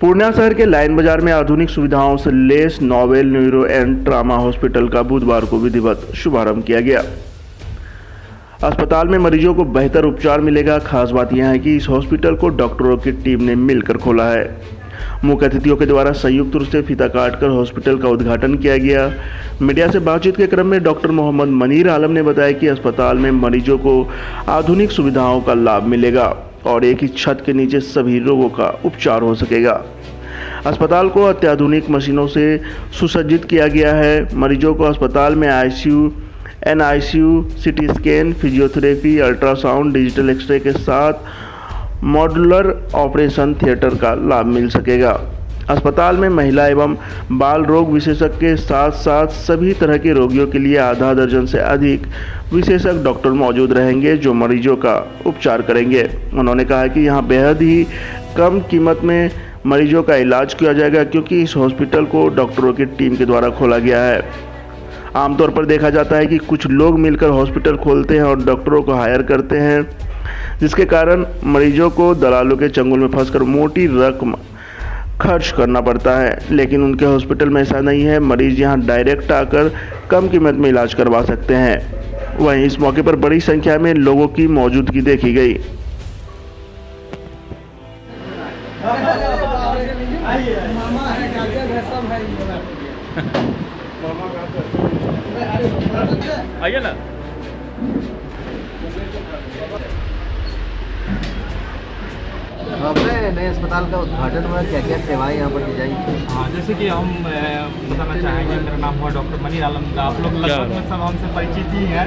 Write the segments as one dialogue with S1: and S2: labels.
S1: पूर्णिया शहर के लाइन बाजार में आधुनिक सुविधाओं से लैस Novel Neuro and Trauma Hospital का बुधवार को विधिवत शुभारंभ किया गया। अस्पताल में मरीजों को बेहतर उपचार मिलेगा। खास बात यह है कि इस हॉस्पिटल को डॉक्टरों की टीम ने मिलकर खोला है। मुख्य अतिथियों के द्वारा संयुक्त रूप से फीता काटकर हॉस्पिटल का उद्घाटन किया गया। मीडिया से बातचीत के क्रम में डॉक्टर मोहम्मद मनीर आलम ने बताया कि अस्पताल में मरीजों को आधुनिक सुविधाओं का लाभ मिलेगा और एक ही छत के नीचे सभी रोगों का उपचार हो सकेगा। अस्पताल को अत्याधुनिक मशीनों से सुसज्जित किया गया है। मरीजों को अस्पताल में ICU, NICU, CT scan, physiotherapy, ultrasound, digital x-ray के साथ मॉड्यूलर ऑपरेशन थिएटर का लाभ मिल सकेगा। अस्पताल में महिला एवं बाल रोग विशेषज्ञ के साथ साथ सभी तरह के रोगियों के लिए आधा दर्जन से अधिक विशेषज्ञ डॉक्टर मौजूद रहेंगे जो मरीजों का उपचार करेंगे। उन्होंने कहा कि यहाँ बेहद ही कम कीमत में मरीजों का इलाज किया जाएगा क्योंकि इस हॉस्पिटल को डॉक्टरों की टीम के द्वारा खोला गया है। आमतौर पर देखा जाता है कि कुछ लोग मिलकर हॉस्पिटल खोलते हैं और डॉक्टरों को हायर करते हैं, जिसके कारण मरीजों को दलालों के चंगुल में फंसकर मोटी रकम खर्च करना पड़ता है। लेकिन उनके हॉस्पिटल में ऐसा नहीं है। मरीज यहां डायरेक्ट आकर कम कीमत में इलाज करवा सकते हैं। वहीं इस मौके पर बड़ी संख्या में लोगों की मौजूदगी देखी गई।
S2: आइए ना।
S3: अपने नए अस्पताल का उद्घाटन हुआ, क्या क्या सेवाएं यहाँ पर दी जाएंगी?
S2: हाँ, जैसे कि हम बताना चाहेंगे, मेरा नाम हुआ डॉक्टर मनीर आलम। आप लोग लगभग में सब हमसे परिचित ही हैं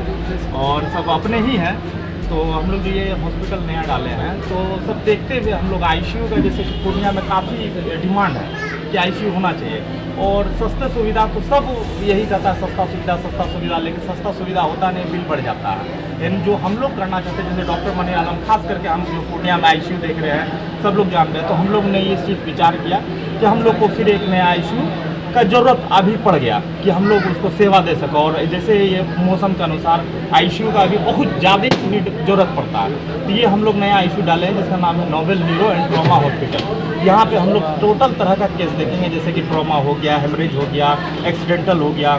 S2: और सब अपने ही हैं। तो हम लोग ये हॉस्पिटल नया डाले हैं तो सब देखते हुए हम लोग आईसीयू का, जैसे कि पूर्णिया में काफ़ी डिमांड है कि आईसीयू होना चाहिए और सस्ता सुविधा, तो सब यही कहता है सस्ता सुविधा, लेकिन सस्ता सुविधा होता नहीं, बिल बढ़ जाता है। लेकिन जो हम लोग करना चाहते हैं, जैसे डॉक्टर मनीर आलम, खास करके हम जो पूर्णिया में आईसीयू देख रहे हैं, सब लोग जानते हैं, तो हम लोग ने ये चीज़ विचार किया कि हम लोग को फिर एक नया आईसीयू का ज़रूरत अभी पड़ गया कि हम लोग उसको सेवा दे सकें। और जैसे ये मौसम के अनुसार आईसीयू का अभी बहुत ज़्यादा ज़रूरत पड़ता है, तो ये हम लोग नया आईसीयू डाले हैं जिसका नाम है novel Neuro and Trauma hospital. यहाँ पे हम लोग टोटल तरह का केस देखेंगे, जैसे कि ट्रॉमा हो गया, हेमरेज हो गया, एक्सीडेंटल हो गया,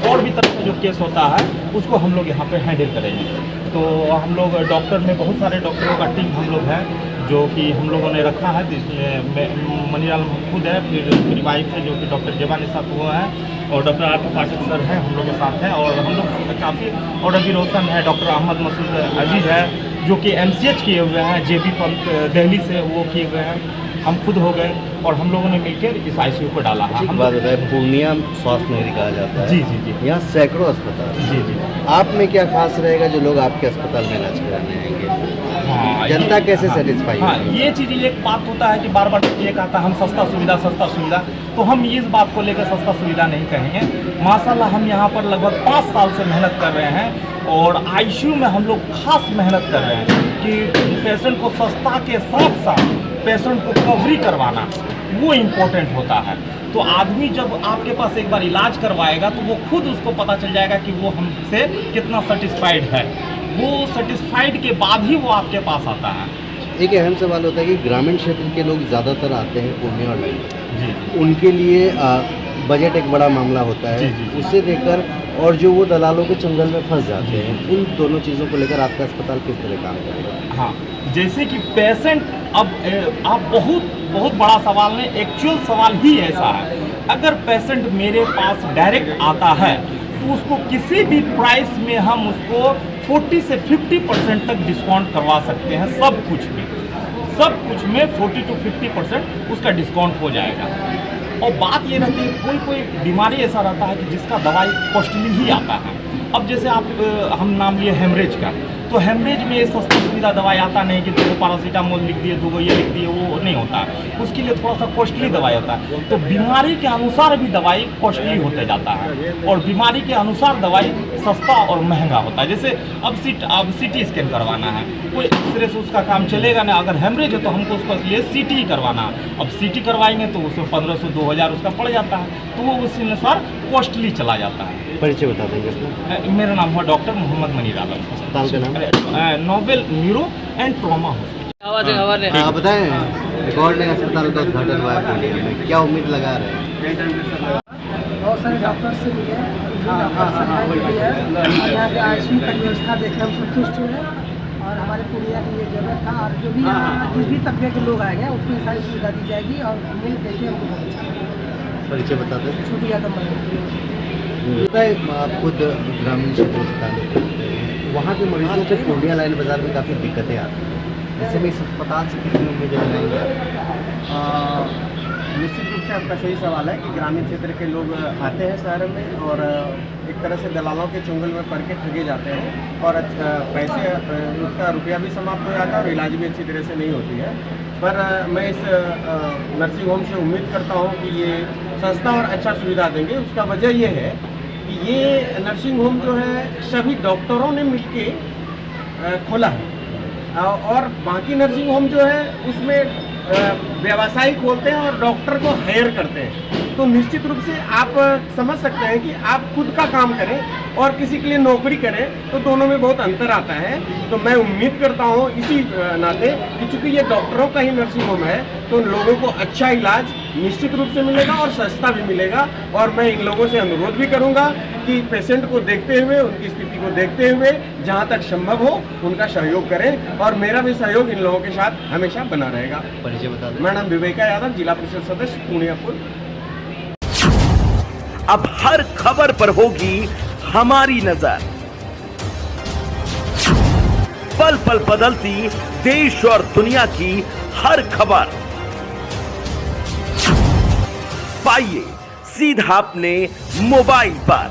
S2: और भी तरह का जो केस होता है उसको हम लोग यहाँ पे हैंडल करेंगे। तो हम लोग डॉक्टर में बहुत सारे डॉक्टरों का टीम हम लोग हैं जो कि हम लोगों ने रखा है, जिसमें मनीर आलम खुद है, फिर मेरी वाइफ है जो कि डॉक्टर जेबा निसात हुआ है, और डॉक्टर आरती पाठक सर हैं हम लोग के साथ हैं, और हम लोग काफ़ी, और अभी रोशन है, डॉक्टर अहमद मसूद अजीज़ है जो कि MCH किए हुए हैं, JB पंत दिल्ली से वो किए हुए हैं, हम खुद हो गए और हम लोगों ने मिलकर इस आईसीयू को डाला है।
S3: हम बात बताए, पूर्णिया स्वास्थ्य नगरी कहा जाता है।
S2: जी जी जी।
S3: यहाँ सैकड़ों अस्पताल।
S2: जी जी।
S3: आप में क्या खास रहेगा जो लोग आपके अस्पताल में इलाज कराने आएंगे?
S2: हाँ,
S3: जनता कैसे सेटिस्फाई?
S2: हाँ, ये चीज़ एक बात होता है कि बार बार ये कहता है हम सस्ता सुविधा, तो हम इस बात को लेकर सस्ता सुविधा नहीं कहेंगे। माशाल्लाह हम यहाँ पर लगभग 5 साल से मेहनत कर रहे हैं और आईसीयू में हम लोग खास मेहनत कर रहे हैं कि पेशेंट को सस्ता के साथ साथ पेशेंट को कवरी करवाना वो इम्पोर्टेंट होता है। तो आदमी जब आपके पास एक बार इलाज करवाएगा तो वो खुद उसको पता चल जाएगा कि वो हमसे कितना सेटिस्फाइड है। वो सेटिस्फाइड के बाद ही वो आपके पास आता है।
S3: एक अहम सवाल होता है कि ग्रामीण क्षेत्र के लोग ज़्यादातर आते हैं पूर्णिया और लाइन
S2: जी,
S3: उनके लिए बजट एक बड़ा मामला होता है।
S2: जी।
S3: उससे लेकर और जो वो दलालों के चंगल में फंस जाते हैं, उन दोनों चीज़ों को लेकर आपका अस्पताल किस तरह काम करेगा?
S2: हाँ, जैसे कि पेशेंट, अब आप बहुत बड़ा सवाल नहीं, एक्चुअल सवाल ही ऐसा है। अगर पेशेंट मेरे पास डायरेक्ट आता है तो उसको किसी भी प्राइस में हम उसको 40 से 50% तक डिस्काउंट करवा सकते हैं। सब कुछ में 40 to 50% उसका डिस्काउंट हो जाएगा। और बात ये रहती है, कोई बीमारी ऐसा रहता है कि जिसका दवाई कॉस्टली ही आता है। अब जैसे हम नाम लिए हेमरेज का, तो हेमरेज में ये सस्ता सुविधा दवाई आता नहीं कि 2 पैरासीटामोल लिख दिए, 2 ये लिख दिए, वो नहीं होता है। उसके लिए थोड़ा सा कॉस्टली दवाई होता है। तो बीमारी के अनुसार भी दवाई कॉस्टली होते जाता है और बीमारी के अनुसार दवाई सस्ता और महंगा होता है। जैसे अब सीटी स्कैन करवाना है, कोई एक्सरे से उसका काम चलेगा ना, अगर हेमरेज है तो हमको उसको लिए सीटी करवाना। अब सीटी करवाएंगे तो उसमें 1500-2000 उसका पड़ जाता है, तो वो उसी अनुसार कॉस्टली चला जाता है।
S3: परिचय बता देंगे अपना?
S2: मेरा नाम हुआ डॉक्टर मोहम्मद मनीर आलम।
S3: अस्पताल का नाम?
S2: Novel Neuro and trauma hospital.
S3: बताएं। रिकॉर्ड अस्पताल का उद्घाटन हुआ है पूर्णिया में, क्या उम्मीद लगा रहे हैं?
S4: बहुत सारे डॉक्टर से भी है, यहाँ पे ICU की व्यवस्था देखकर हम संतुष्ट हैं और हमारे पूर्णिया की ये जगह था और जो भी यहाँ जिस भी तबके के लोग आएंगे उसको ये सारी सुविधा दी जाएगी और हमें देखिए हमको बहुत अच्छा लगा।
S3: परिचय बता दें।
S4: छोटी यादव मंदिर
S3: आप खुद ग्रामीण क्षेत्रों से ताल्लुक रखते हैं, वहाँ के मरीजों को पूर्णिया लाइन बाजार में काफ़ी दिक्कतें आती हैं, ऐसे में इस अस्पताल से कितनी उम्मीदें लगाएंगे?
S5: निश्चित रूप से आपका सही सवाल है कि ग्रामीण क्षेत्र के लोग आते हैं शहर में और एक तरह से दलालों के चुंगल में पड़ के ठगे जाते हैं और पैसे उसका रुपया भी समाप्त हो जाता है और इलाज भी अच्छी तरह से नहीं होती है। पर मैं इस नर्सिंग होम से उम्मीद करता हूं कि ये सस्ता और अच्छा सुविधा देंगे। उसका वजह ये है कि ये नर्सिंग होम जो है सभी डॉक्टरों ने मिलके खोला है और बाकी नर्सिंग होम जो है उसमें व्यवसायी खोलते हैं और डॉक्टर को हायर करते हैं। तो निश्चित रूप से आप समझ सकते हैं कि आप खुद का काम करें और किसी के लिए नौकरी करें तो दोनों में बहुत अंतर आता है। तो मैं उम्मीद करता हूं इसी नाते कि चूंकि ये डॉक्टरों का ही नर्सिंग होम है तो लोगों को अच्छा इलाज निश्चित रूप से मिलेगा और सस्ता भी मिलेगा। और मैं इन लोगों से अनुरोध भी करूंगा कि पेशेंट को देखते हुए, उनकी स्थिति को देखते हुए जहां तक संभव हो उनका सहयोग करें और मेरा भी सहयोग इन लोगों के साथ हमेशा बना रहेगा।
S3: परिचय बता दें।
S5: मेरा नाम विवेका यादव, जिला परिषद सदस्य पूर्णियापुर।
S6: अब हर खबर पर होगी हमारी नजर, पल पल बदलती देश और दुनिया की हर खबर पाइए सीधा अपने मोबाइल पर।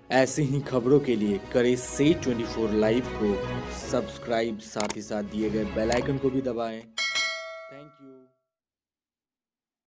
S7: ऐसे ही खबरों के लिए करें से 24 लाइव को सब्सक्राइब, साथ ही साथ दिए गए बेल आइकन को भी दबाएं